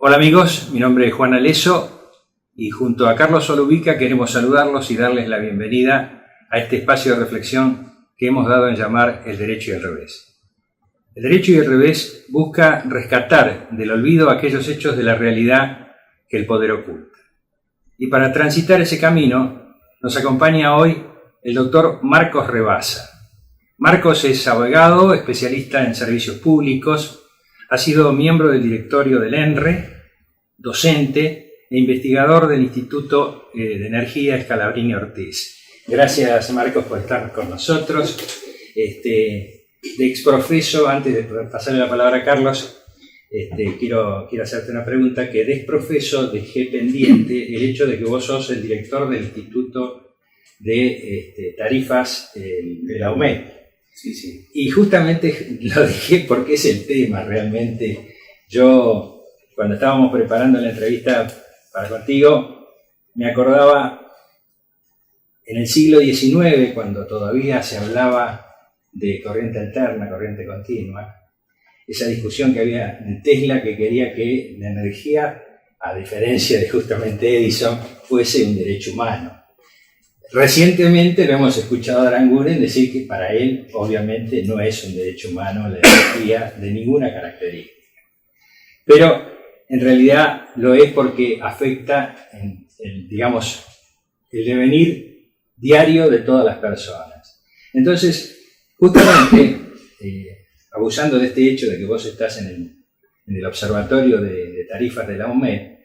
Hola amigos, mi nombre es Juan Aleso y junto a Carlos Solubica queremos saludarlos y darles la bienvenida a este espacio de reflexión que hemos dado en llamar El Derecho y el Revés. El Derecho y el Revés busca rescatar del olvido aquellos hechos de la realidad que el poder oculta. Y para transitar ese camino nos acompaña hoy el doctor Marcos Rebasa. Marcos es abogado, especialista en servicios públicos, ha sido miembro del directorio del ENRE, docente e investigador del Instituto de Energía Scalabrini Ortiz. Gracias, Marcos, por estar con nosotros. De exprofeso, antes de pasarle la palabra a Carlos, quiero hacerte una pregunta que de exprofeso dejé pendiente el hecho de que vos sos el director del Instituto de Tarifas de la UMED. Sí. Y justamente lo dejé porque es el tema realmente. Yo, cuando estábamos preparando la entrevista para contigo, me acordaba en el siglo XIX, cuando todavía se hablaba de corriente alterna, corriente continua, esa discusión que había de Tesla que quería que la energía, a diferencia de justamente Edison, fuese un derecho humano. Recientemente lo hemos escuchado a Aranguren decir que para él obviamente no es un derecho humano la energía de ninguna característica. Pero en realidad lo es porque afecta el devenir diario de todas las personas. Entonces, justamente, abusando de este hecho de que vos estás en el observatorio de tarifas de la UMED,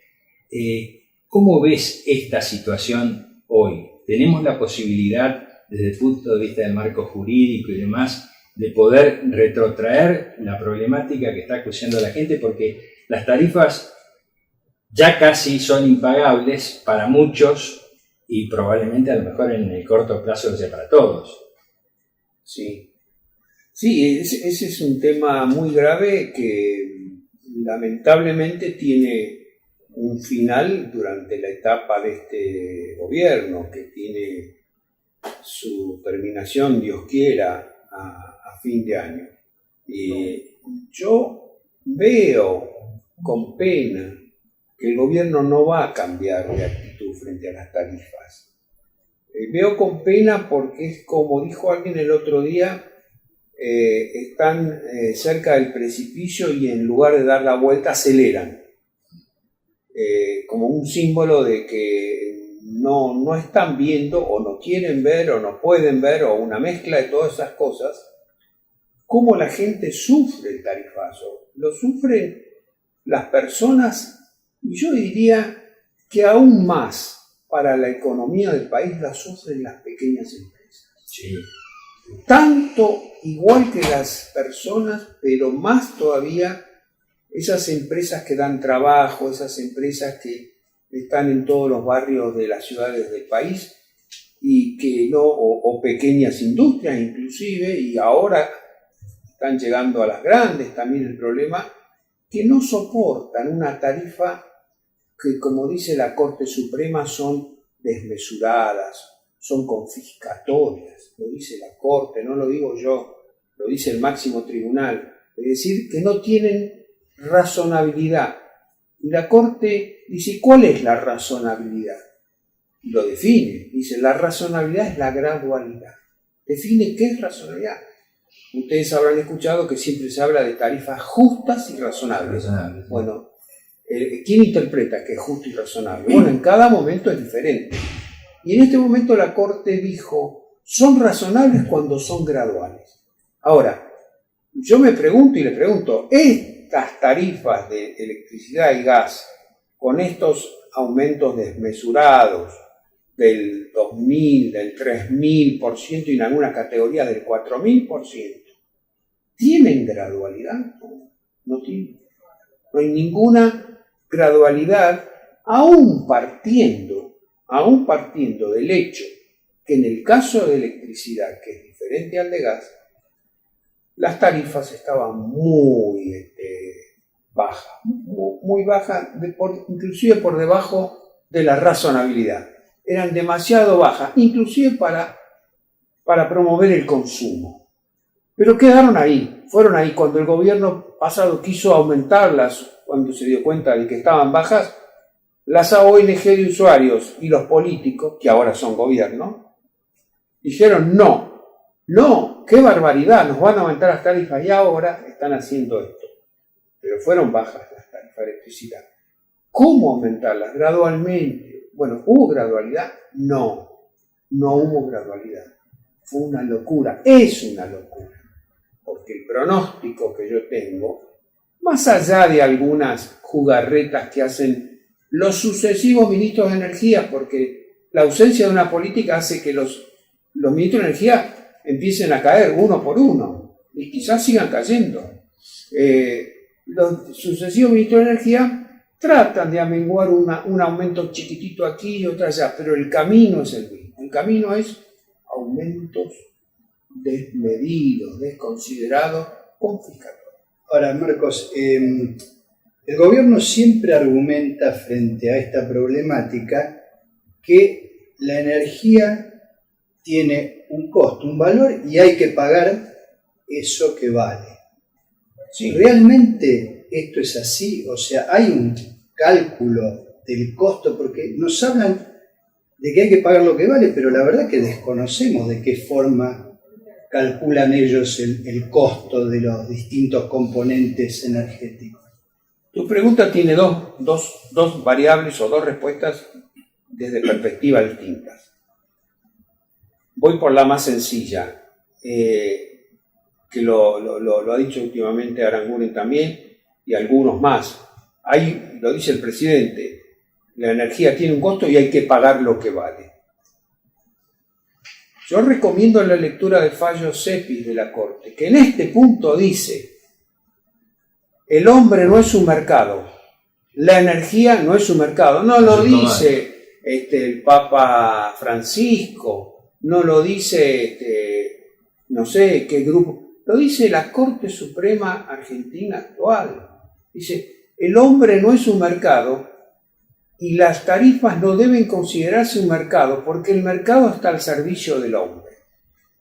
¿cómo ves esta situación hoy? ¿Tenemos la posibilidad, desde el punto de vista del marco jurídico y demás, de poder retrotraer la problemática que está acuciando a la gente? Porque las tarifas ya casi son impagables para muchos y probablemente a lo mejor en el corto plazo sea para todos. Sí, ese es un tema muy grave que lamentablemente tiene un final durante la etapa de este gobierno, que tiene su terminación, Dios quiera, a fin de año. Y yo veo con pena que el gobierno no va a cambiar de actitud frente a las tarifas. Veo con pena porque es como dijo alguien el otro día, están cerca del precipicio y en lugar de dar la vuelta aceleran. Como un símbolo de que no están viendo o no quieren ver o no pueden ver o una mezcla de todas esas cosas, cómo la gente sufre el tarifazo. Lo sufren las personas y yo diría que aún más para la economía del país la sufren las pequeñas empresas. Sí. Tanto igual que las personas, pero más todavía esas empresas que dan trabajo, esas empresas que están en todos los barrios de las ciudades del país y que o pequeñas industrias inclusive, y ahora están llegando a las grandes también el problema, que no soportan una tarifa que, como dice la Corte Suprema, son desmesuradas, son confiscatorias, lo dice la Corte, no lo digo yo, lo dice el máximo tribunal, es decir, que no tienen razonabilidad. Y la Corte dice, ¿cuál es la razonabilidad? Y lo define, dice, la razonabilidad es la gradualidad. Define qué es razonabilidad. Ustedes habrán escuchado que siempre se habla de tarifas justas y razonables. Bueno, ¿quién interpreta que es justo y razonable? Bueno, en cada momento es diferente. Y en este momento la Corte dijo, son razonables cuando son graduales. Ahora, yo me pregunto y le pregunto, estas tarifas de electricidad y gas, con estos aumentos desmesurados del 2.000, del 3.000% y en algunas categorías del 4.000%, ¿tienen gradualidad? No tienen. No hay ninguna gradualidad, aún partiendo del hecho que en el caso de electricidad, que es diferente al de gas, las tarifas estaban muy bajas, muy bajas, inclusive por debajo de la razonabilidad. Eran demasiado bajas, inclusive para promover el consumo. Pero quedaron ahí, fueron ahí. Cuando el gobierno pasado quiso aumentarlas cuando se dio cuenta de que estaban bajas, las ONG de usuarios y los políticos, que ahora son gobierno, dijeron no, qué barbaridad, nos van a aumentar las tarifas y ahora están haciendo esto. Pero fueron bajas las tarifas de electricidad. ¿Cómo aumentarlas? Gradualmente. Bueno, ¿hubo gradualidad? No hubo gradualidad. Fue una locura, es una locura. Porque el pronóstico que yo tengo, más allá de algunas jugarretas que hacen los sucesivos ministros de energía, porque la ausencia de una política hace que los ministros de energía empiecen a caer uno por uno y quizás sigan cayendo. Los sucesivos ministros de energía tratan de amenguar un aumento chiquitito aquí y otro allá, pero el camino es el mismo. El camino es aumentos desmedidos, desconsiderados, confiscatorios. Ahora, Marcos, el gobierno siempre argumenta frente a esta problemática que la energía tiene un costo, un valor y hay que pagar eso que vale. Sí. ¿Realmente esto es así? O sea, hay un cálculo del costo porque nos hablan de que hay que pagar lo que vale, pero la verdad que desconocemos de qué forma calculan ellos el costo de los distintos componentes energéticos. Tu pregunta tiene dos variables o dos respuestas desde perspectivas distintas. Voy por la más sencilla, que lo ha dicho últimamente Aranguren también y algunos más. Ahí lo dice el presidente, la energía tiene un costo y hay que pagar lo que vale. Yo recomiendo la lectura del fallo Cepis de la Corte, que en este punto dice: el hombre no es un mercado, la energía no es un mercado. No lo dice el Papa Francisco, no lo dice no sé qué grupo, lo dice la Corte Suprema Argentina actual. Dice, el hombre no es un mercado y las tarifas no deben considerarse un mercado porque el mercado está al servicio del hombre.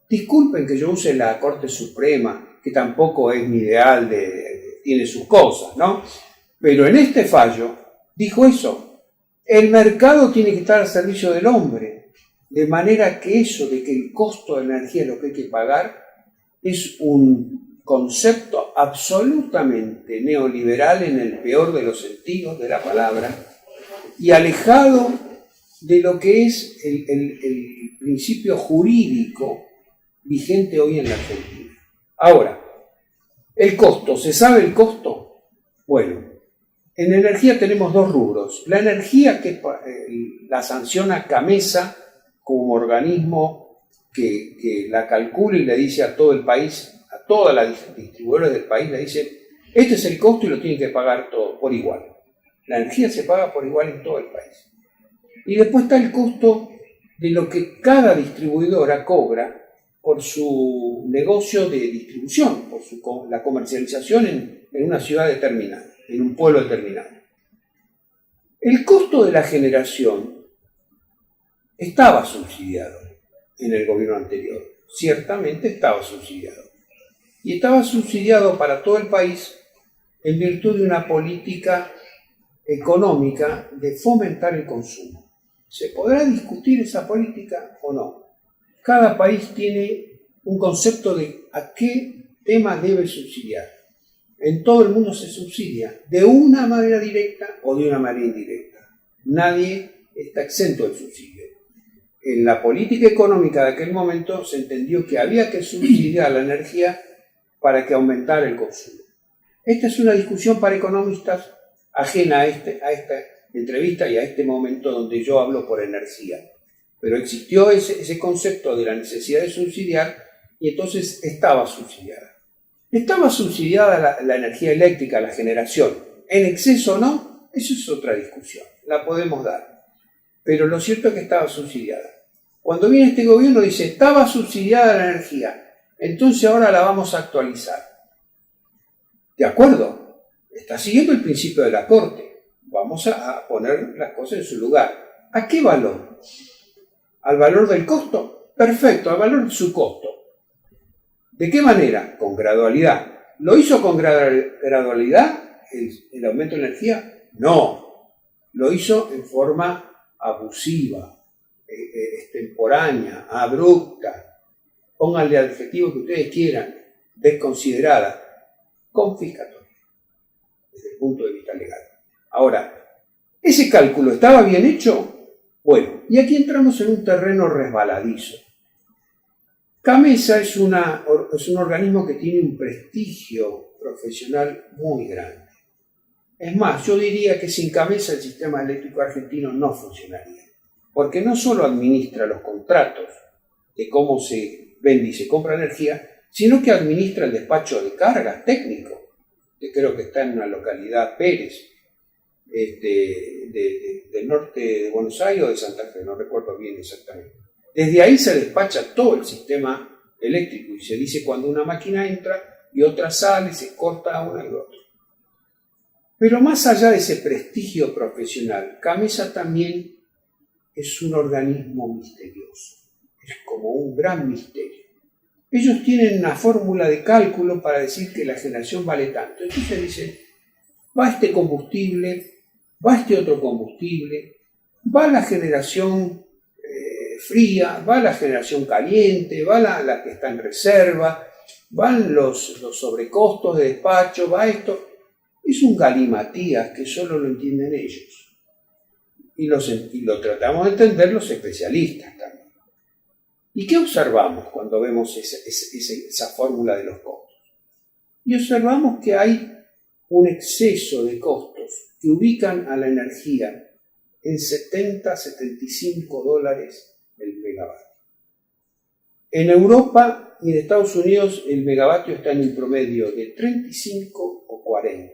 Disculpen que yo use la Corte Suprema, que tampoco es mi ideal, tiene sus cosas, ¿no? Pero en este fallo dijo eso. El mercado tiene que estar al servicio del hombre, de manera que eso de que el costo de la energía es lo que hay que pagar es un concepto absolutamente neoliberal en el peor de los sentidos de la palabra y alejado de lo que es el principio jurídico vigente hoy en la Argentina. Ahora, el costo, ¿se sabe el costo? Bueno, en energía tenemos dos rubros. La energía que la sanciona CAMESA como organismo que la calcula y le dice a todo el país, a todas las distribuidoras del país, le dice, este es el costo y lo tienen que pagar todo por igual. La energía se paga por igual en todo el país. Y después está el costo de lo que cada distribuidora cobra por su negocio de distribución, por la comercialización en una ciudad determinada, en un pueblo determinado. El costo de la generación estaba subsidiado en el gobierno anterior, ciertamente estaba subsidiado. Y estaba subsidiado para todo el país en virtud de una política económica de fomentar el consumo. ¿Se podrá discutir esa política o no? Cada país tiene un concepto de a qué tema debe subsidiar. En todo el mundo se subsidia de una manera directa o de una manera indirecta. Nadie está exento del subsidio. En la política económica de aquel momento se entendió que había que subsidiar la energía para que aumentara el consumo. Esta es una discusión para economistas ajena a esta entrevista y a este momento donde yo hablo por energía. Pero existió ese concepto de la necesidad de subsidiar y entonces estaba subsidiada. Estaba subsidiada la energía eléctrica, la generación. ¿En exceso o no? Eso es otra discusión, la podemos dar. Pero lo cierto es que estaba subsidiada. Cuando viene este gobierno dice, estaba subsidiada la energía, entonces ahora la vamos a actualizar. ¿De acuerdo? Está siguiendo el principio de la Corte. Vamos a poner las cosas en su lugar. ¿A qué valor? ¿Al valor del costo? Perfecto, al valor de su costo. ¿De qué manera? Con gradualidad. ¿Lo hizo con gradualidad? el aumento de la energía? No, lo hizo en forma abusiva, extemporánea, abrupta, pónganle al adjetivo que ustedes quieran, desconsiderada, confiscatoria, desde el punto de vista legal. Ahora, ¿ese cálculo estaba bien hecho? Bueno, y aquí entramos en un terreno resbaladizo. CAMESA es un organismo que tiene un prestigio profesional muy grande. Es más, yo diría que sin CAMESA el sistema eléctrico argentino no funcionaría, porque no solo administra los contratos de cómo se vende y se compra energía, sino que administra el despacho de cargas técnico, que creo que está en una localidad Pérez, del norte de Buenos Aires o de Santa Fe, no recuerdo bien exactamente. Desde ahí se despacha todo el sistema eléctrico y se dice cuando una máquina entra y otra sale, se corta una y otra. Pero más allá de ese prestigio profesional, CAMESA también es un organismo misterioso, es como un gran misterio. Ellos tienen una fórmula de cálculo para decir que la generación vale tanto. Entonces dicen, va este combustible, va este otro combustible, va la generación fría, va la generación caliente, va la que está en reserva, van los sobrecostos de despacho, va esto. Es un galimatías que solo lo entienden ellos. Y lo tratamos de entender los especialistas también. ¿Y qué observamos cuando vemos esa fórmula de los costos? Y observamos que hay un exceso de costos que ubican a la energía en 70, 75 dólares el megavatio. En Europa y en Estados Unidos el megavatio está en un promedio de 35 o 40.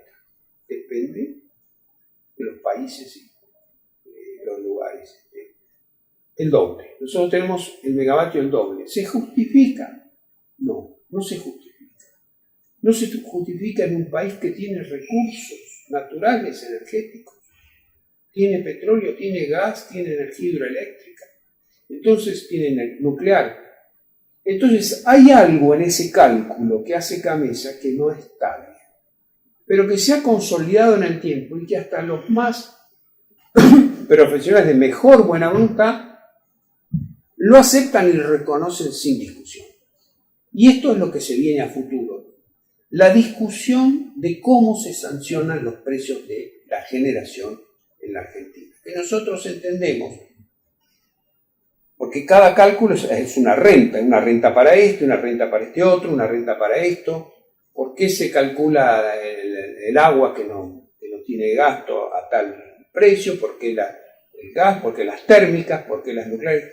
Depende de los países y de los lugares. El doble. Nosotros tenemos el megavatio el doble. ¿Se justifica? No, no se justifica. No se justifica en un país que tiene recursos naturales, energéticos. Tiene petróleo, tiene gas, tiene energía hidroeléctrica. Entonces tiene nuclear. Entonces hay algo en ese cálculo que hace CAMESA que no está bien, pero que se ha consolidado en el tiempo y que hasta los más profesionales de mejor buena voluntad lo aceptan y lo reconocen sin discusión. Y esto es lo que se viene a futuro. La discusión de cómo se sancionan los precios de la generación en la Argentina. Que nosotros entendemos, porque cada cálculo es una renta para esto, una renta para este otro, una renta para esto. ¿Por qué se calcula el agua que no tiene gasto a tal precio? ¿Por qué el gas? ¿Por qué las térmicas? ¿Por qué las nucleares?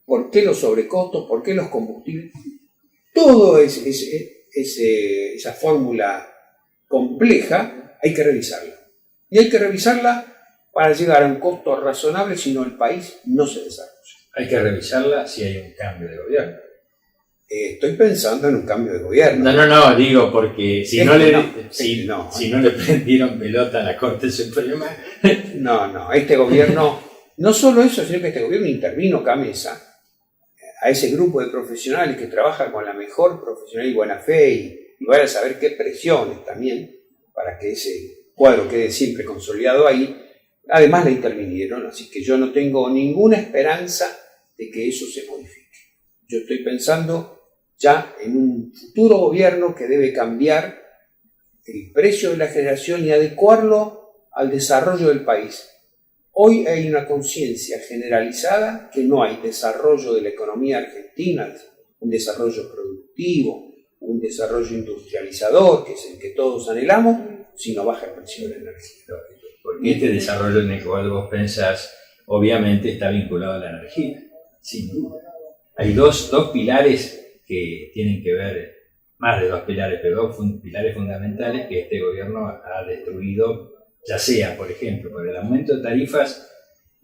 ¿Por qué los sobrecostos? ¿Por qué los combustibles? Todo esa fórmula compleja hay que revisarla. Y hay que revisarla para llegar a un costo razonable, si no el país no se desarrolla. Hay que revisarla si hay un cambio de gobierno. Estoy pensando en un cambio de gobierno. No, digo porque si no le prendieron pelota a la Corte Suprema. No, este gobierno, no solo eso, sino que este gobierno intervino CAMESA a ese grupo de profesionales que trabajan con la mejor profesional y buena fe y vaya a saber qué presiones también para que ese cuadro quede siempre consolidado ahí. Además la intervinieron, así que yo no tengo ninguna esperanza de que eso se modifique. Yo estoy pensando ya en un futuro gobierno que debe cambiar el precio de la generación y adecuarlo al desarrollo del país. Hoy hay una conciencia generalizada que no hay desarrollo de la economía argentina, un desarrollo productivo, un desarrollo industrializador, que es el que todos anhelamos, sino baja el precio de la energía. Porque este desarrollo en el cual vos pensás, obviamente está vinculado a la energía, sin duda. Hay dos pilares que tienen que ver, más de dos pilares, pero dos pilares fundamentales que este gobierno ha destruido, ya sea, por ejemplo, por el aumento de tarifas,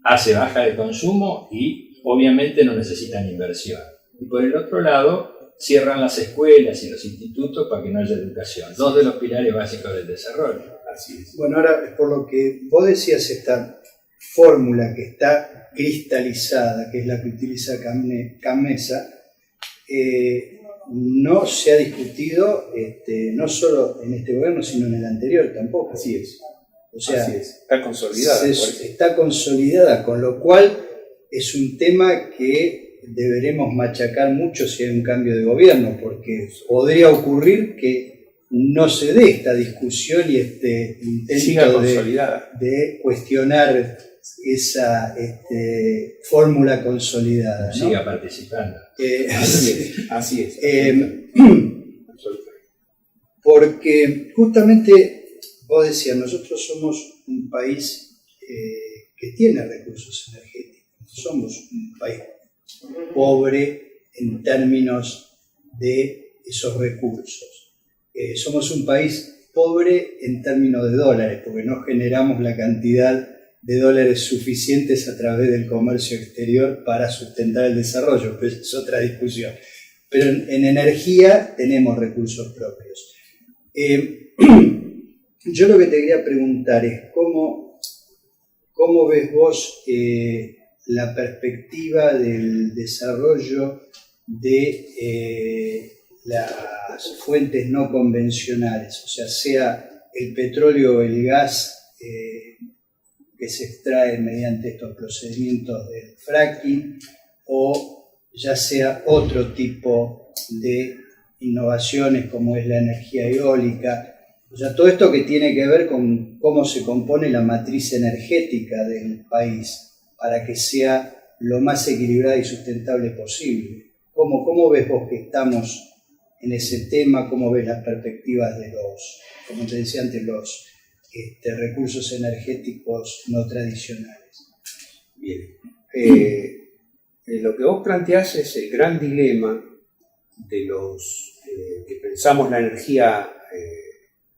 hace baja de consumo y obviamente no necesitan inversión. Y por el otro lado, cierran las escuelas y los institutos para que no haya educación. Dos de los pilares básicos del desarrollo. Así es. Bueno, ahora, por lo que vos decías, esta fórmula que está cristalizada, que es la que utiliza CAMESA, no se ha discutido no solo en este gobierno, sino en el anterior tampoco. Así es. O sea, Así es. Está consolidada. Está consolidada, con lo cual es un tema que deberemos machacar mucho si hay un cambio de gobierno, porque podría ocurrir que no se dé esta discusión y este intento de cuestionar esa fórmula consolidada, ¿no? Siga participando. Así es. Porque justamente vos decías, nosotros somos un país que tiene recursos energéticos, somos un país pobre en términos de esos recursos. Somos un país pobre en términos de dólares, porque no generamos la cantidad de dólares suficientes a través del comercio exterior para sustentar el desarrollo, pero es otra discusión. Pero en energía tenemos recursos propios. Yo lo que te quería preguntar es cómo ves vos la perspectiva del desarrollo de las fuentes no convencionales, o sea el petróleo o el gas que se extrae mediante estos procedimientos del fracking, o ya sea otro tipo de innovaciones como es la energía eólica, o sea, todo esto que tiene que ver con cómo se compone la matriz energética del país para que sea lo más equilibrada y sustentable posible. ¿Cómo ves vos que estamos en ese tema? ¿Cómo ves las perspectivas de los, como te decía antes, los recursos energéticos no tradicionales? Bien. Lo que vos planteás es el gran dilema de los que pensamos la energía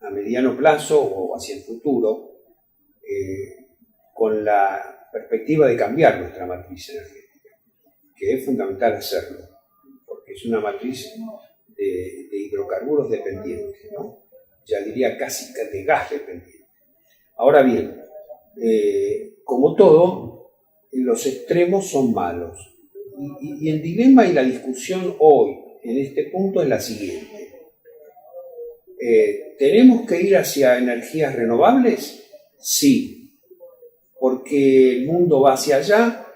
a mediano plazo o hacia el futuro, con la perspectiva de cambiar nuestra matriz energética, que es fundamental hacerlo, porque es una matriz de hidrocarburos dependiente, ¿no? Ya diría casi de gas dependiente. Ahora bien, como todo, los extremos son malos. Y el dilema y la discusión hoy, en este punto, es la siguiente. ¿Tenemos que ir hacia energías renovables? Sí, porque el mundo va hacia allá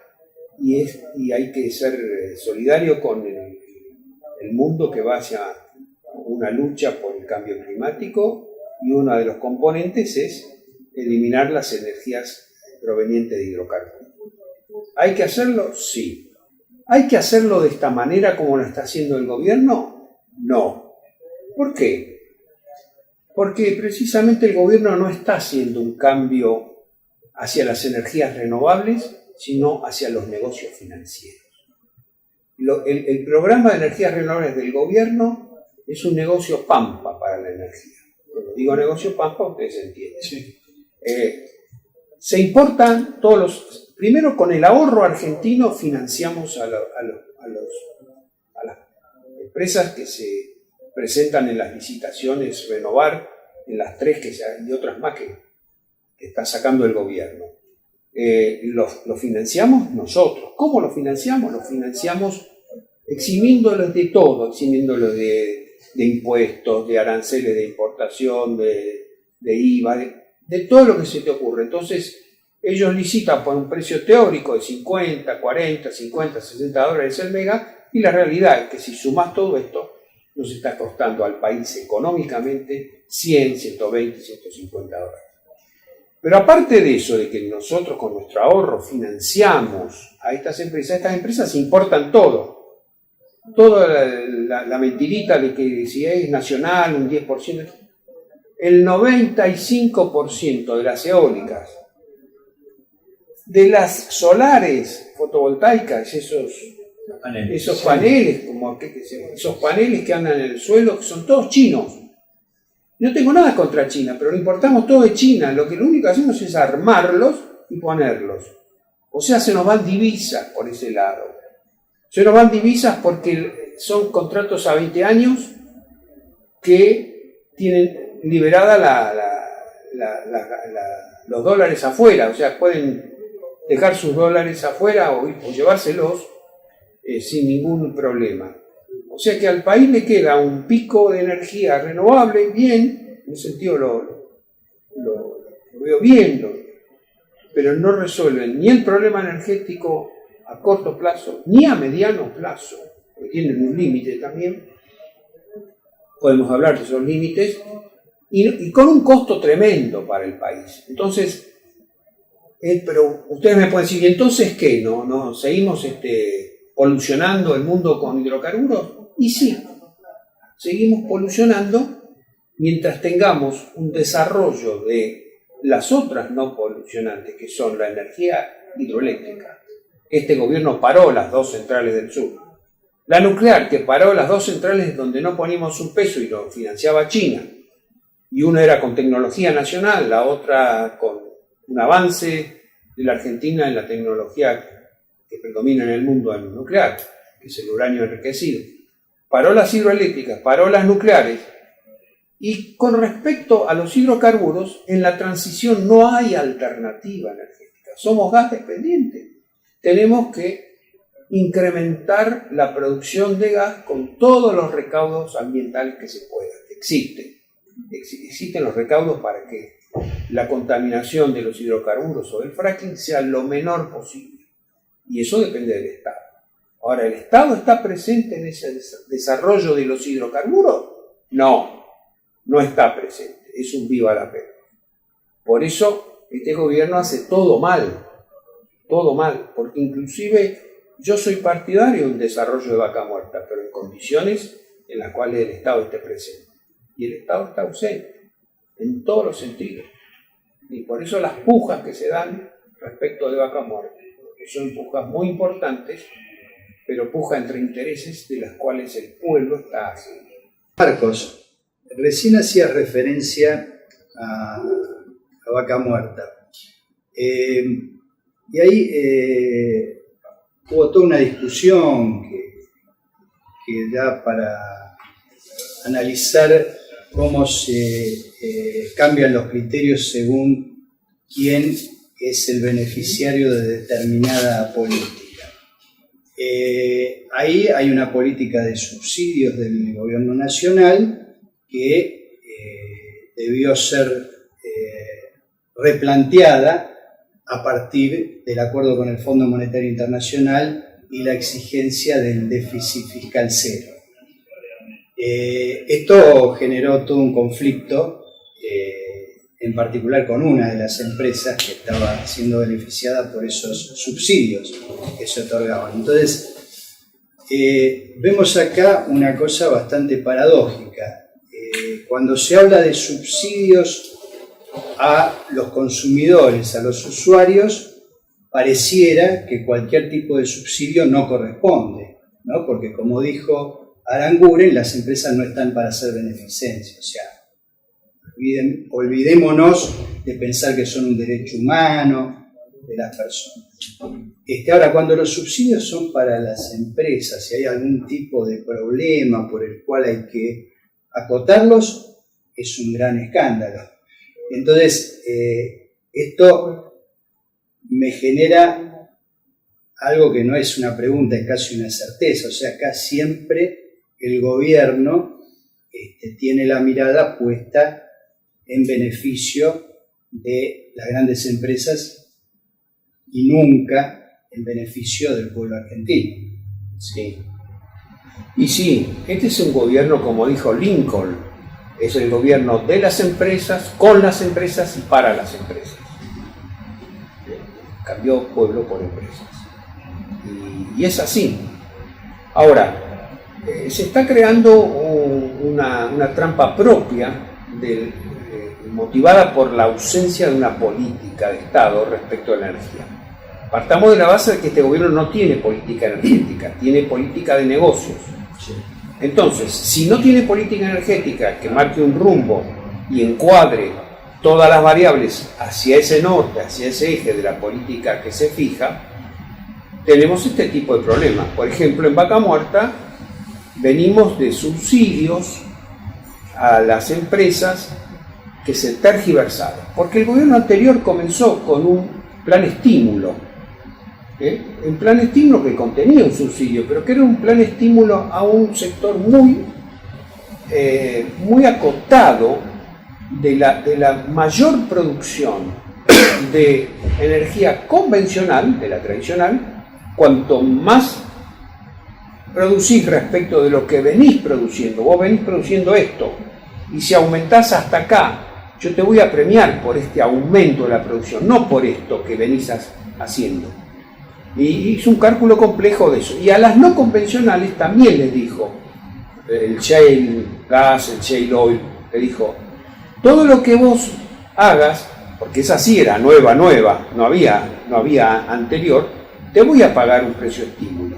y hay que ser solidario con el mundo que va hacia una lucha por el cambio climático, y uno de los componentes es eliminar las energías provenientes de hidrocarburos. ¿Hay que hacerlo? Sí. ¿Hay que hacerlo de esta manera como lo está haciendo el gobierno? No. ¿Por qué? Porque precisamente el gobierno no está haciendo un cambio hacia las energías renovables, sino hacia los negocios financieros. El programa de energías renovables del gobierno es un negocio pampa para la energía. Cuando digo negocio pampa, ustedes entienden. Sí. Se importan todos los... Primero, con el ahorro argentino financiamos a las empresas que se presentan en las licitaciones Renovar, en las 3 y otras más que está sacando el gobierno. Lo financiamos nosotros. ¿Cómo lo financiamos? Lo financiamos eximiéndolos de todo, eximiéndolos de impuestos, de aranceles de importación, de IVA, de todo lo que se te ocurre. Entonces, ellos licitan por un precio teórico de 50, 40, 50, 60 dólares el mega, y la realidad es que si sumas todo esto, nos está costando al país económicamente 100, 120, 150 dólares. Pero aparte de eso, de que nosotros con nuestro ahorro financiamos a estas empresas importan todo. Toda la mentirita de que si es nacional, un 10%, el 95% de las eólicas, de las solares fotovoltaicas, esos paneles, esos paneles que andan en el suelo, que son todos chinos. No tengo nada contra China, pero lo importamos todo de China. Lo único que hacemos es armarlos y ponerlos. O sea, se nos van divisas por ese lado. Se nos van divisas porque son contratos a 20 años que tienen liberada los dólares afuera. O sea, pueden dejar sus dólares afuera o llevárselos sin ningún problema. O sea que al país le queda un pico de energía renovable, bien, en ese sentido lo veo bien, pero no resuelven ni el problema energético a corto plazo, ni a mediano plazo, porque tienen un límite también, podemos hablar de esos límites, y con un costo tremendo para el país. Entonces, pero ustedes me pueden decir, ¿y entonces qué? ¿No seguimos polucionando el mundo con hidrocarburos? Y sí, seguimos polucionando mientras tengamos un desarrollo de las otras no polucionantes, que son la energía hidroeléctrica. Este gobierno paró las 2 centrales del sur. La nuclear, que paró las 2 centrales donde no poníamos un peso y lo financiaba China. Y una era con tecnología nacional, la otra con un avance de la Argentina en la tecnología que predomina en el mundo en nuclear, que es el uranio enriquecido. Paró las hidroeléctricas, paró las nucleares. Y con respecto a los hidrocarburos, en la transición no hay alternativa energética. Somos gas dependientes. Tenemos que incrementar la producción de gas con todos los recaudos ambientales que se puedan. Existen los recaudos para que la contaminación de los hidrocarburos o del fracking sea lo menor posible. Y eso depende del Estado. Ahora, ¿el Estado está presente en ese desarrollo de los hidrocarburos? No está presente. Es un viva la pena. Por eso este gobierno hace todo mal, porque inclusive yo soy partidario de un desarrollo de Vaca Muerta, pero en condiciones en las cuales el Estado esté presente. Y el Estado está ausente, en todos los sentidos. Y por eso las pujas que se dan respecto de Vaca Muerta, que son pujas muy importantes, pero pujas entre intereses de las cuales el pueblo está haciendo. Marcos, recién hacías referencia a Vaca Muerta. Y ahí hubo toda una discusión que da para analizar cómo se cambian los criterios según quién es el beneficiario de determinada política. Ahí hay una política de subsidios del gobierno nacional que debió ser replanteada a partir del acuerdo con el Fondo Monetario Internacional y la exigencia del déficit fiscal cero. Esto generó todo un conflicto, en particular con una de las empresas que estaba siendo beneficiada por esos subsidios que se otorgaban. Entonces, vemos acá una cosa bastante paradójica. Cuando se habla de subsidios a los consumidores, a los usuarios, pareciera que cualquier tipo de subsidio no corresponde, ¿no? Porque como dijo Aranguren, las empresas no están para hacer beneficencia, o sea, olvidémonos de pensar que son un derecho humano de las personas. Ahora, cuando los subsidios son para las empresas, si hay algún tipo de problema por el cual hay que acotarlos, es un gran escándalo. Entonces, esto me genera algo que no es una pregunta, es casi una certeza. O sea, acá siempre el gobierno tiene la mirada puesta en beneficio de las grandes empresas y nunca en beneficio del pueblo argentino. Sí. Y sí, este es un gobierno, como dijo Lincoln, es el gobierno de las empresas, con las empresas y para las empresas. Cambió pueblo por empresas. Y es así. Ahora, se está creando una trampa propia motivada por la ausencia de una política de Estado respecto a la energía. Partamos de la base de que este gobierno no tiene política energética, tiene política de negocios. Entonces, si no tiene política energética que marque un rumbo y encuadre todas las variables hacia ese norte, hacia ese eje de la política que se fija, tenemos este tipo de problemas. Por ejemplo, en Vaca Muerta venimos de subsidios a las empresas que se tergiversaron, porque el gobierno anterior comenzó con un plan estímulo Un plan estímulo que contenía un subsidio, pero que era un plan estímulo a un sector muy acotado de la mayor producción de energía convencional, de la tradicional. Cuanto más producís respecto de lo que venís produciendo, vos venís produciendo esto, y si aumentás hasta acá, yo te voy a premiar por este aumento de la producción, no por esto que venís haciendo. Y hizo un cálculo complejo de eso. Y a las no convencionales también les dijo, el shale gas, el shale oil, le dijo, todo lo que vos hagas, porque esa sí era nueva, no había anterior, te voy a pagar un precio estímulo.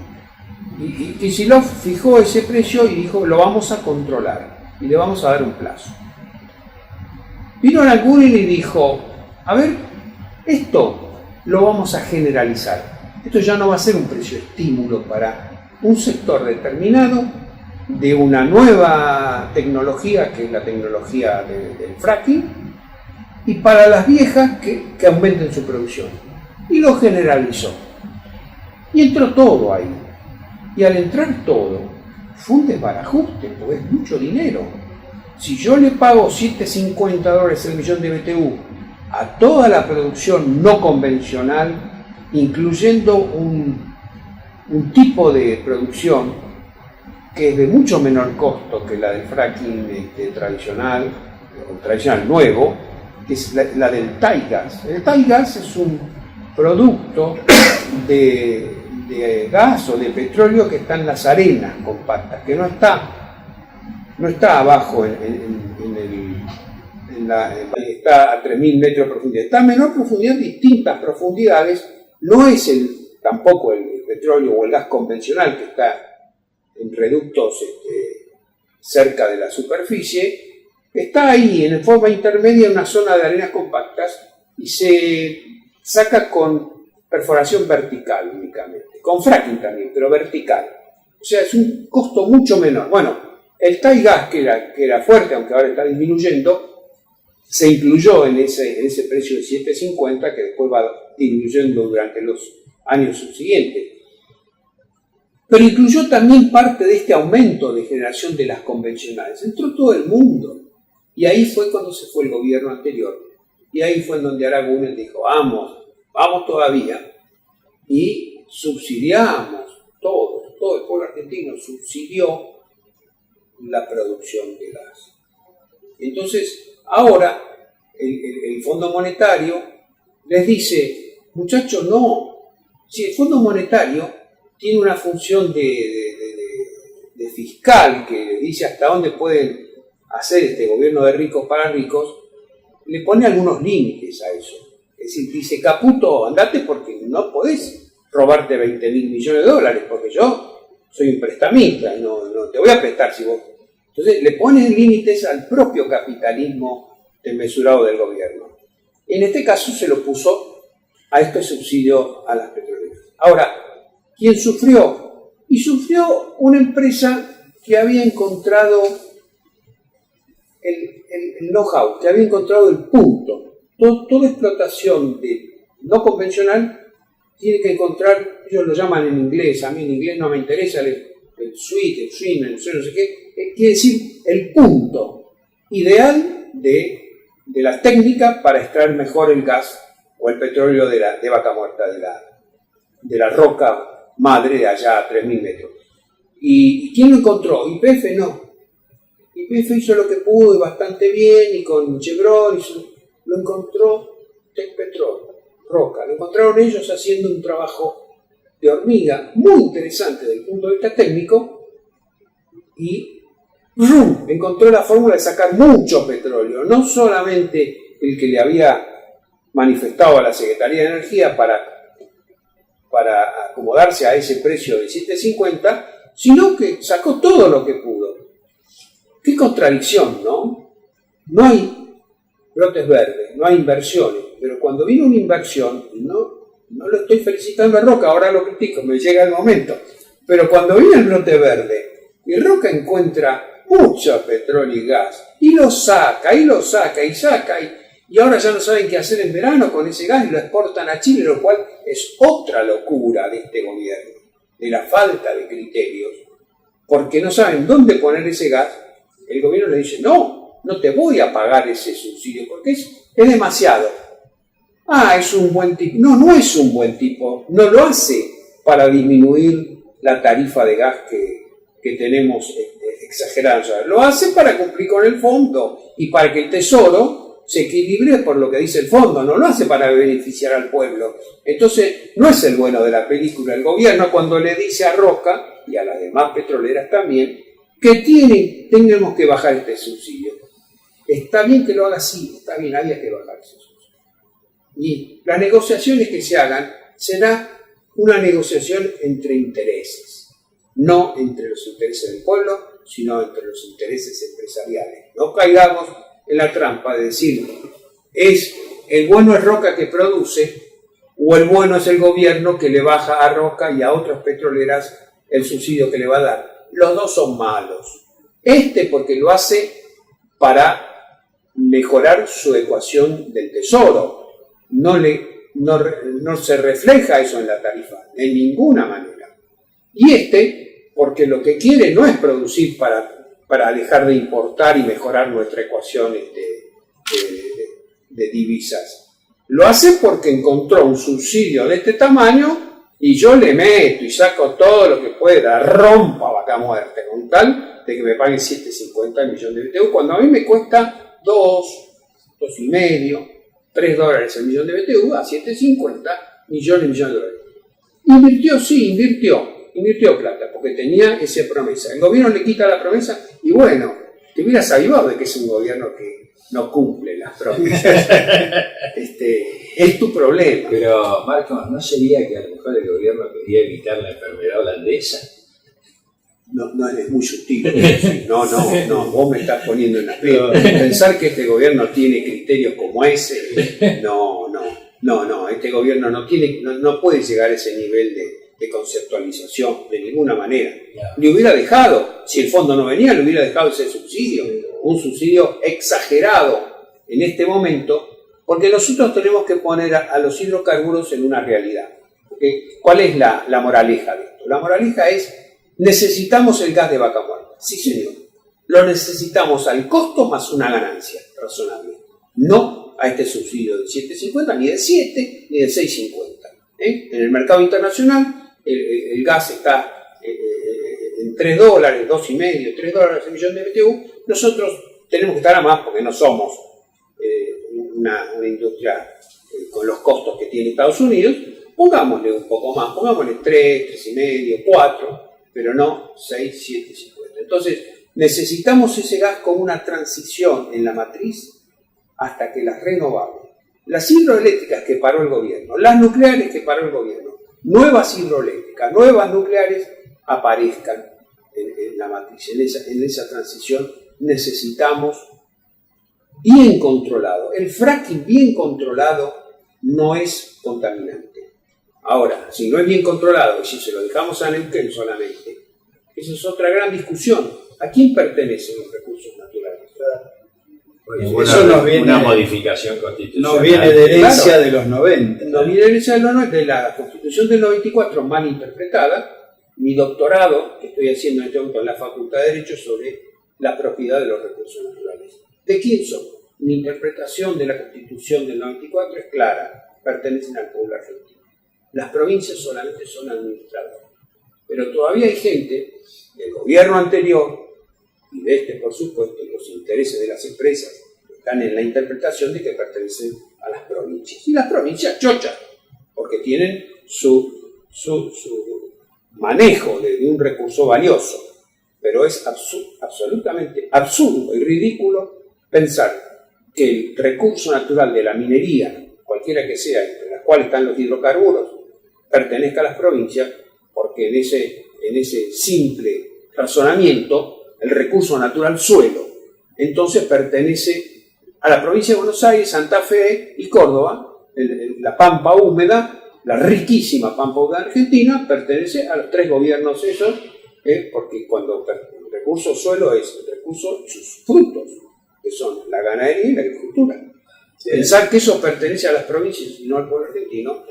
Y Kicillof fijó ese precio y dijo, lo vamos a controlar y le vamos a dar un plazo. Vino Nagurin y dijo, a ver, esto lo vamos a generalizar. Esto ya no va a ser un precio estímulo para un sector determinado de una nueva tecnología, que es la tecnología del fracking, y para las viejas que aumenten su producción. Y lo generalizó. Y entró todo ahí. Y al entrar todo, fue un desbarajuste, porque es mucho dinero. Si yo le pago $7.50 el millón de BTU a toda la producción no convencional, incluyendo un tipo de producción que es de mucho menor costo que la del fracking tradicional, o tradicional nuevo, que es la del Thai Gas. El Thai Gas es un producto de gas o de petróleo que está en las arenas compactas, que no está abajo está a 3.000 metros de profundidad, está a menor profundidad, distintas profundidades. No es tampoco el petróleo o el gas convencional que está en reductos cerca de la superficie, está ahí en forma intermedia en una zona de arenas compactas y se saca con perforación vertical únicamente, con fracking también, pero vertical. O sea, es un costo mucho menor. Bueno, el Thai Gas, que era fuerte, aunque ahora está disminuyendo, se incluyó en ese precio de 7.50, que después va disminuyendo durante los años subsiguientes. Pero incluyó también parte de este aumento de generación de las convencionales. Entró todo el mundo. Y ahí fue cuando se fue el gobierno anterior. Y ahí fue en donde Aragunen dijo, vamos todavía. Y subsidiamos, todo el pueblo argentino subsidió la producción de gas. Entonces, ahora el Fondo Monetario les dice, muchachos, no, si el Fondo Monetario tiene una función de fiscal que dice hasta dónde pueden hacer este gobierno de ricos para ricos, le pone algunos límites a eso. Es decir, dice, Caputo, andate porque no podés robarte 20.000 millones de dólares, porque yo soy un prestamista, no te voy a prestar si vos... Entonces le ponen límites al propio capitalismo desmesurado del gobierno. En este caso se lo puso a este subsidio a las petroleras. Ahora, ¿quién sufrió? Y sufrió una empresa que había encontrado el know-how, que había encontrado el punto. Toda explotación no convencional tiene que encontrar, ellos lo llaman en inglés, a mí en inglés no me interesa el sweet, el swing, el no sé qué, quiere decir el punto ideal de la técnica para extraer mejor el gas o el petróleo de vaca muerta, de la roca madre de allá a 3.000 metros. ¿Y quién lo encontró? YPF no. YPF hizo lo que pudo y bastante bien, y con Chevron lo encontró Tecpetrol, Roca. Lo encontraron ellos haciendo un trabajo de hormiga muy interesante desde el punto de vista técnico y encontró la fórmula de sacar mucho petróleo, no solamente el que le había manifestado a la Secretaría de Energía para acomodarse a ese precio de 7.50, sino que sacó todo lo que pudo. Qué contradicción, ¿no? No hay brotes verdes, no hay inversiones, pero cuando viene una inversión, no lo estoy felicitando a Roca, ahora lo critico, me llega el momento, pero cuando viene el brote verde y Roca encuentra mucho petróleo y gas, y lo saca, Y ahora ya no saben qué hacer en verano con ese gas y lo exportan a Chile, lo cual es otra locura de este gobierno, de la falta de criterios, porque no saben dónde poner ese gas. El gobierno le dice, no te voy a pagar ese subsidio porque es demasiado. Es un buen tipo. No es un buen tipo, no lo hace para disminuir la tarifa de gas que tenemos exagerada. O sea, lo hace para cumplir con el fondo y para que el Tesoro se equilibre por lo que dice el fondo, no lo hace para beneficiar al pueblo. Entonces, no es el bueno de la película. El gobierno cuando le dice a Roca y a las demás petroleras también que tenemos que bajar este subsidio. Está bien que lo haga así, está bien, había que bajar ese subsidio. Y las negociaciones que se hagan será una negociación entre intereses, no entre los intereses del pueblo, sino entre los intereses empresariales. No caigamos en la trampa de decir, el bueno es Roca que produce, o el bueno es el gobierno que le baja a Roca y a otras petroleras el subsidio que le va a dar. Los dos son malos. Porque lo hace para mejorar su ecuación del Tesoro. No se refleja eso en la tarifa, de ninguna manera. Y porque lo que quiere no es producir para dejar de importar y mejorar nuestra ecuación de divisas. Lo hace porque encontró un subsidio de este tamaño y yo le meto y saco todo lo que pueda, rompa vaca muerte, con tal de que me paguen 7.50 millones de BTU, cuando a mí me cuesta 2.5, $3 el millón de BTU, a 7.50 millones de dólares. Invirtió plata, porque tenía esa promesa. El gobierno le quita la promesa y bueno, te hubieras avivado de que es un gobierno que no cumple las promesas. Es tu problema. Pero, Marcos, ¿no sería que a lo mejor el gobierno quería evitar la enfermedad holandesa? No, es muy sutil. No, vos me estás poniendo en la piel. Pensar que este gobierno tiene criterios como ese, no, este gobierno no puede llegar a ese nivel de conceptualización de ninguna manera. Le hubiera dejado, si el fondo no venía, le hubiera dejado ese subsidio, un subsidio exagerado en este momento, porque nosotros tenemos que poner a los hidrocarburos en una realidad. ¿Cuál es la moraleja de esto? La moraleja es, necesitamos el gas de vaca muerta. Sí, señor. Lo necesitamos al costo más una ganancia razonable. No a este subsidio de 7.50, ni de 7, ni de 6.50. En el mercado internacional, el gas está en $3, $2.5, $3 el millón de BTU. Nosotros tenemos que estar a más porque no somos una industria con los costos que tiene Estados Unidos. Pongámosle un poco más, pongámosle 3, 3.5, 4, pero no 6, 7.50. Entonces, necesitamos ese gas como una transición en la matriz hasta que las renovables, las hidroeléctricas que paró el gobierno, las nucleares que paró el gobierno, nuevas hidroeléctricas, nuevas nucleares aparezcan en la matriz, en esa transición necesitamos bien controlado. El fracking bien controlado no es contaminante. Ahora, si no es bien controlado y si se lo dejamos a Neuquén solamente, esa es otra gran discusión. ¿A quién pertenecen los recursos naturales? Pues eso nos viene una modificación constitucional. Nos viene de herencia de los 90. Nos viene de herencia de la Constitución del 94 mal interpretada. Mi doctorado, que estoy haciendo en este momento en la Facultad de Derecho, sobre la propiedad de los recursos naturales. ¿De quién son? Mi interpretación de la Constitución del 94 es clara, pertenecen al pueblo argentino. Las provincias solamente son administradoras. Pero todavía hay gente del gobierno anterior, y de por supuesto, los intereses de las empresas están en la interpretación de que pertenecen a las provincias. Y las provincias chochas, porque tienen su manejo de un recurso valioso. Pero es absolutamente absurdo y ridículo pensar que el recurso natural de la minería, cualquiera que sea, entre las cuales están los hidrocarburos, pertenezca a las provincias, porque en ese simple razonamiento, el recurso natural suelo, entonces pertenece a la provincia de Buenos Aires, Santa Fe y Córdoba. La pampa húmeda, la riquísima pampa húmeda argentina, pertenece a los tres gobiernos esos, porque cuando el recurso suelo es el recurso y sus frutos, que son la ganadería y la agricultura. Sí. Pensar que eso pertenece a las provincias y no al pueblo argentino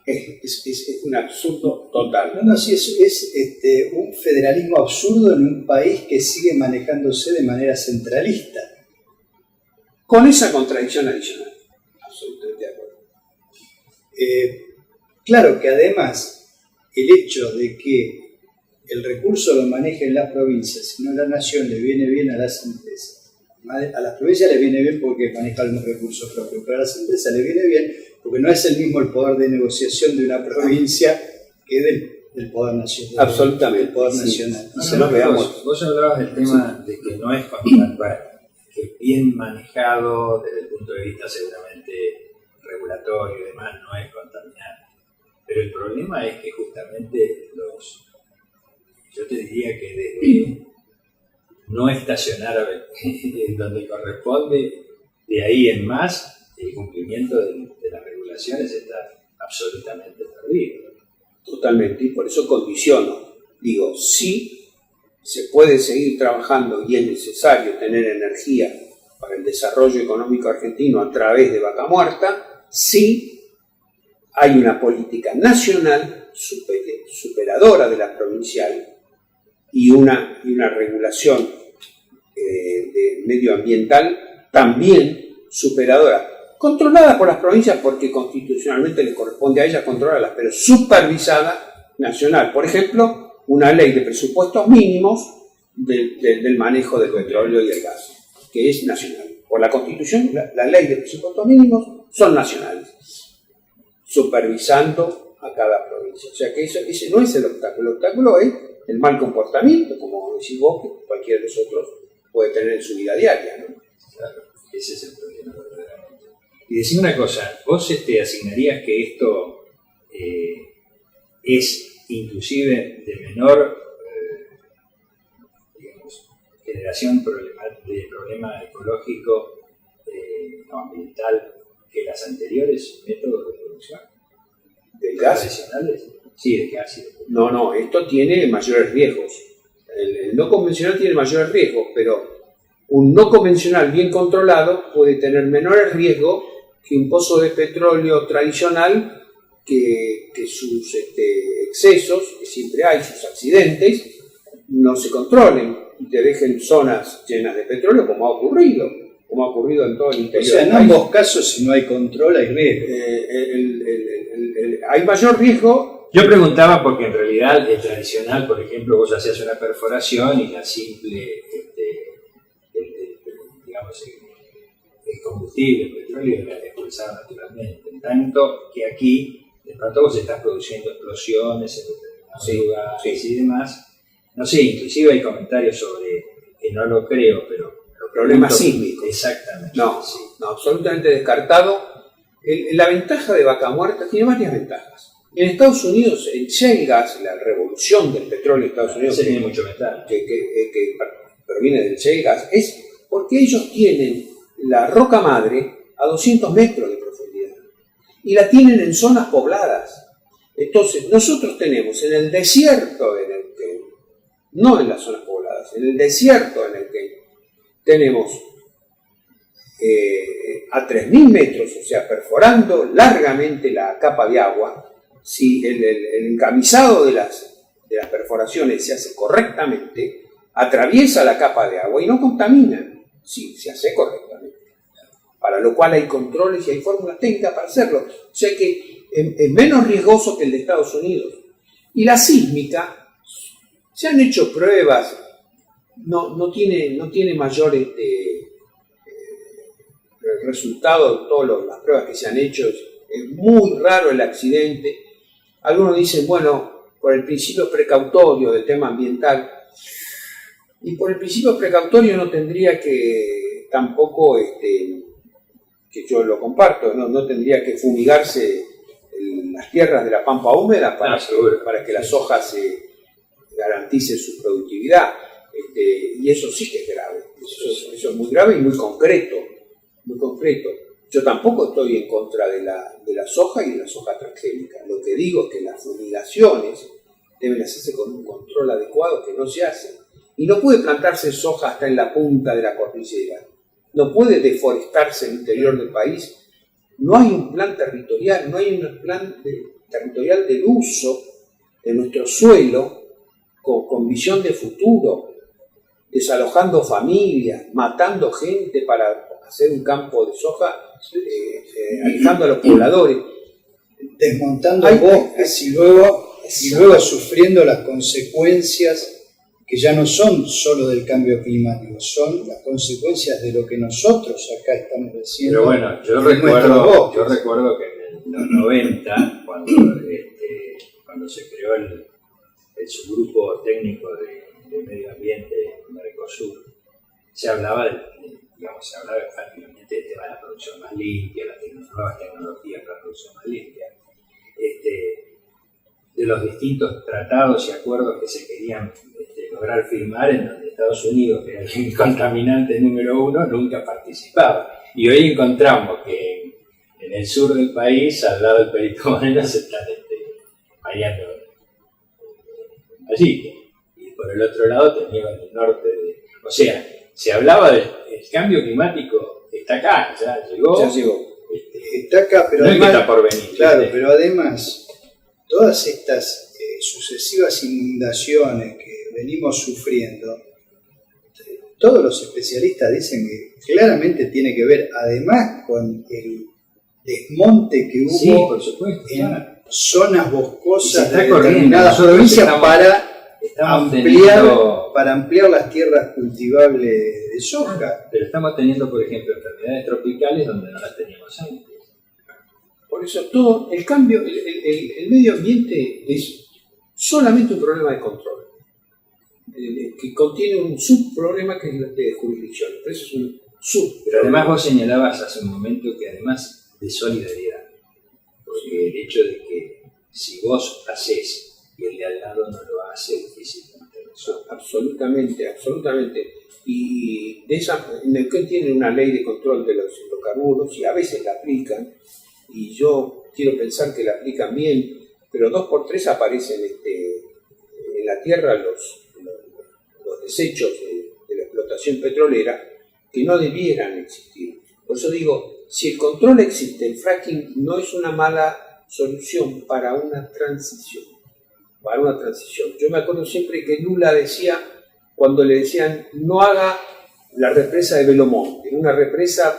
es un absurdo total. No, sí, es un federalismo absurdo en un país que sigue manejándose de manera centralista. Con esa contradicción adicional. Absolutamente de acuerdo. Claro que además el hecho de que el recurso lo manejen las provincias, sino la nación, le viene bien a las empresas. A las provincias les viene bien porque manejan los recursos propios, pero a las empresas les viene bien porque no es el mismo el poder de negociación de una provincia que del poder nacional. Absolutamente. Del poder Sí. nacional. No, Se no, lo veamos. vos hablabas del tema de que no es contaminar, que es bien manejado desde el punto de vista seguramente regulatorio y demás, no es contaminar. Pero el problema es que justamente yo te diría que desde no estacionar en donde corresponde, de ahí en más, el cumplimiento de las regulaciones está absolutamente perdido. Totalmente, y por eso condiciono. Digo, sí se puede seguir trabajando y es necesario tener energía para el desarrollo económico argentino a través de Vaca Muerta, sí hay una política nacional superadora de la provincial y una regulación medioambiental también superadora, controlada por las provincias porque constitucionalmente les corresponde a ellas controlarlas, pero supervisada nacional. Por ejemplo, una ley de presupuestos mínimos del manejo del petróleo y el gas, que es nacional. Por la Constitución, la ley de presupuestos mínimos son nacionales, supervisando a cada provincia. O sea que ese no es el obstáculo es el mal comportamiento, como decís vos, que cualquiera de nosotros puede tener en su vida diaria, ¿no? Claro, ese es el problema verdaderamente. Y decime una cosa, ¿vos asignarías que esto es inclusive de menor digamos, generación de problema ecológico o ambiental que las anteriores métodos de producción? ¿Del gas? ¿Tradicionales? Sí, de gas y de petróleo. No, esto tiene mayores riesgos. El no convencional tiene mayores riesgos, pero un no convencional bien controlado puede tener menores riesgos que un pozo de petróleo tradicional que sus excesos, que siempre hay, sus accidentes, no se controlen y te dejen zonas llenas de petróleo como ha ocurrido en todo el interior. O sea, en ambos casos, si no hay control, hay riesgo. Hay mayor riesgo. Yo preguntaba porque en realidad el tradicional, por ejemplo, vos hacías una perforación y la simple, digamos, el combustible, el petróleo, era expulsado naturalmente. En tanto que aquí, de pronto vos estás produciendo explosiones en determinados lugares y demás. No sé, inclusive hay comentarios sobre, que no lo creo, pero Problemas sísmicos. Exactamente. No, sí. no, absolutamente descartado. La ventaja de Vaca Muerta tiene varias ventajas. En Estados Unidos, el shale gas, la revolución del petróleo en Estados Unidos, tiene mucho metal. Que proviene del shale gas, es porque ellos tienen la roca madre a 200 metros de profundidad y la tienen en zonas pobladas. Entonces, nosotros tenemos en el desierto de Neuquén, no en las zonas pobladas, en el desierto de Neuquén, tenemos a 3.000 metros, o sea, perforando largamente la capa de agua. Si el encamisado de las perforaciones se hace correctamente, atraviesa la capa de agua y no contamina, si se hace correctamente. Para lo cual hay controles y hay fórmulas técnicas para hacerlo. O sea que es menos riesgoso que el de Estados Unidos. Y la sísmica, se han hecho pruebas, no tiene mayor resultado de todas las pruebas que se han hecho. Es muy raro el accidente. Algunos dicen, bueno, por el principio precautorio del tema ambiental. Y por el principio precautorio no tendría que tampoco, que yo lo comparto, no tendría que fumigarse las tierras de la pampa húmeda para que las hojas garanticen su productividad. Y eso sí que es grave. Eso es muy grave y muy concreto. Muy concreto. Yo tampoco estoy en contra de la soja y de la soja transgénica. Lo que digo es que las fumigaciones deben hacerse con un control adecuado que no se hace. Y no puede plantarse soja hasta en la punta de la cordillera. no puede deforestarse el interior del país. No hay un plan territorial, no hay un plan territorial del uso de nuestro suelo con visión de futuro, desalojando familias, matando gente para hacer un campo de soja, alejando a los pobladores. Desmontando bosques y luego sufriendo las consecuencias que ya no son solo del cambio climático, son las consecuencias de lo que nosotros acá estamos haciendo. Pero bueno, yo recuerdo que en los 90, cuando se creó el subgrupo técnico de medio ambiente Mercosur, se hablaba prácticamente del tema de la producción más limpia, las nuevas tecnologías para la producción más limpia, de los distintos tratados y acuerdos que se querían lograr firmar, en donde Estados Unidos, que era el contaminante número 1, nunca participaba. Y hoy encontramos que en el sur del país, al lado del Perito Moreno, se están variando allí. Y por el otro lado teníamos el norte. O sea, se hablaba del cambio climático, está acá, ya llegó. Está acá, pero no además, es que está por venir. Claro, pero además, todas estas sucesivas inundaciones que venimos sufriendo, todos los especialistas dicen que claramente tiene que ver, además, con el desmonte que hubo por supuesto, en zonas boscosas de determinadas provincias para ampliar las tierras cultivables de soja. Pero estamos teniendo, por ejemplo, enfermedades tropicales donde no las teníamos antes. Por eso todo el cambio, el medio ambiente es solamente un problema de control, que contiene un subproblema que es el de jurisdicción. Pero eso es un subproblema. Pero además vos señalabas hace un momento que además de solidaridad, porque el hecho de que si vos hacés y el de al lado no lo hace, es difícil. Absolutamente. Y Neuquén tiene una ley de control de los hidrocarburos y a veces la aplican, y yo quiero pensar que la aplican bien, pero 2x3 aparecen en la tierra los desechos de la explotación petrolera que no debieran existir. Por eso digo, si el control existe, el fracking no es una mala solución para una transición. Yo me acuerdo siempre que Lula decía, cuando le decían no haga la represa de Belomonte, una represa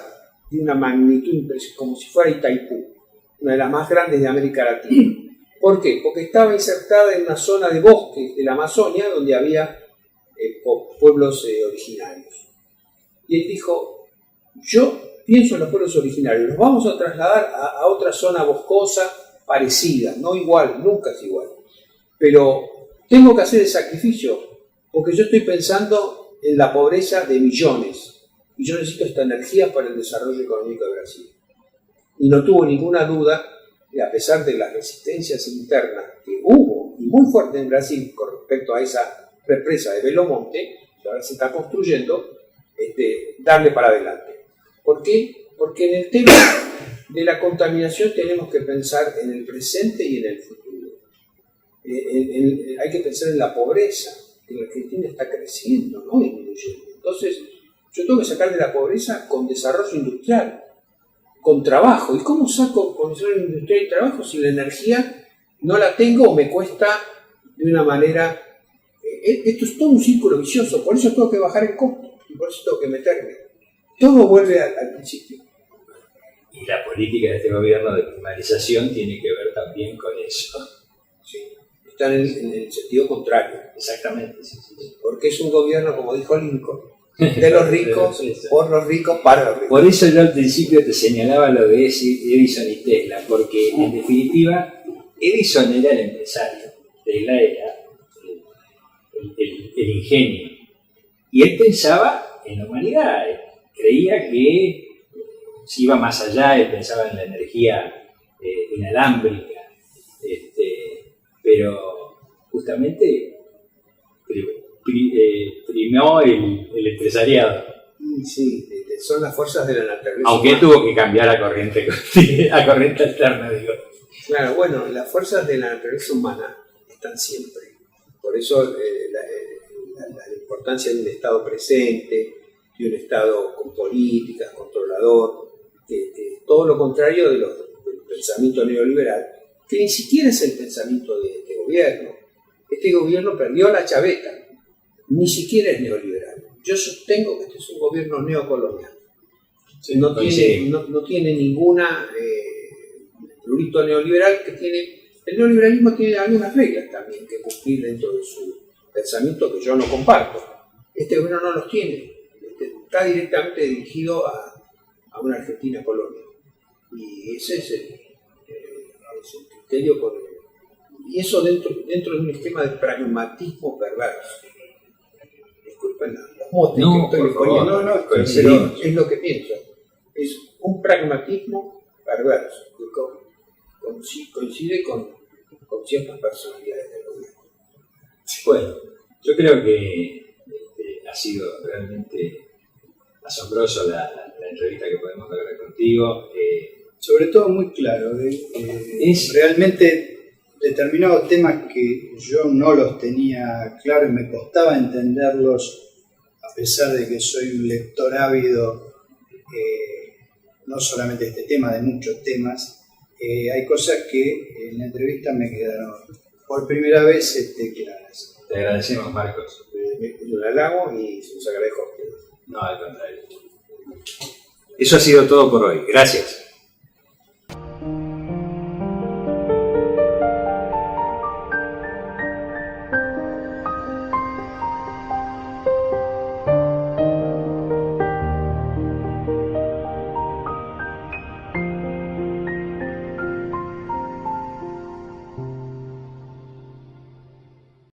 de una magnitud impresionante, como si fuera Itaipú, una de las más grandes de América Latina. ¿Por qué? Porque estaba insertada en una zona de bosques de la Amazonia donde había pueblos originarios. Y él dijo, yo pienso en los pueblos originarios, los vamos a trasladar a otra zona boscosa parecida, no igual, nunca es igual. Pero tengo que hacer el sacrificio, porque yo estoy pensando en la pobreza de millones, y yo necesito esta energía para el desarrollo económico de Brasil. Y no tuvo ninguna duda, y a pesar de las resistencias internas que hubo, y muy fuertes en Brasil con respecto a esa represa de Belomonte, que ahora se está construyendo, darle para adelante. ¿Por qué? Porque en el tema de la contaminación tenemos que pensar en el presente y en el futuro. Hay que pensar en la pobreza, que la Argentina está creciendo, no disminuyendo. Entonces, yo tengo que sacar de la pobreza con desarrollo industrial, con trabajo. ¿Y cómo saco con desarrollo industrial y trabajo si la energía no la tengo o me cuesta de una manera... Esto es todo un círculo vicioso, por eso tengo que bajar el costo y por eso tengo que meterme. Todo vuelve al principio. Y la política de este gobierno de primarización tiene que ver también con eso. Sí. Está en el sentido contrario. Exactamente. Sí. Porque es un gobierno, como dijo Lincoln, de los ricos, por los ricos, para los ricos. Por eso yo al principio te señalaba lo de Edison y Tesla, porque en definitiva Edison era el empresario, Tesla era el ingenio. Y él pensaba en la humanidad, creía que si iba más allá, él pensaba en la energía inalámbrica, pero justamente primó el empresariado. Sí, son las fuerzas de la naturaleza. Aunque humana. Tuvo que cambiar a corriente alterna, digo. Claro, bueno, las fuerzas de la naturaleza humana están siempre. Por eso la importancia del estado presente, de un Estado con políticas, controlador, todo lo contrario del pensamiento neoliberal, que ni siquiera es el pensamiento de este gobierno. Este gobierno perdió la chaveta, ni siquiera es neoliberal. Yo sostengo que este es un gobierno neocolonial. Sí, no tiene ninguna prurito neoliberal que tiene. El neoliberalismo tiene algunas reglas también que cumplir dentro de su pensamiento que yo no comparto. Este gobierno no los tiene. Está directamente dirigido a una Argentina colonia. Y ese es el criterio y eso dentro de un esquema de pragmatismo perverso. Disculpen los motes No, que estoy por favor, poniendo, coincidimos. pero es lo que pienso. Es un pragmatismo perverso que coincide con ciertas personalidades del gobierno. Bueno, yo creo que ha sido realmente asombroso la entrevista que podemos lograr contigo. Sobre todo muy claro. Realmente determinados temas que yo no los tenía claros y me costaba entenderlos, a pesar de que soy un lector ávido, no solamente de este tema, de muchos temas. Hay cosas que en la entrevista me quedaron por primera vez claras. Te agradecemos, Marcos. Es un halago y se los agradezco a ustedes. No, al contrario. Eso ha sido todo por hoy. Gracias.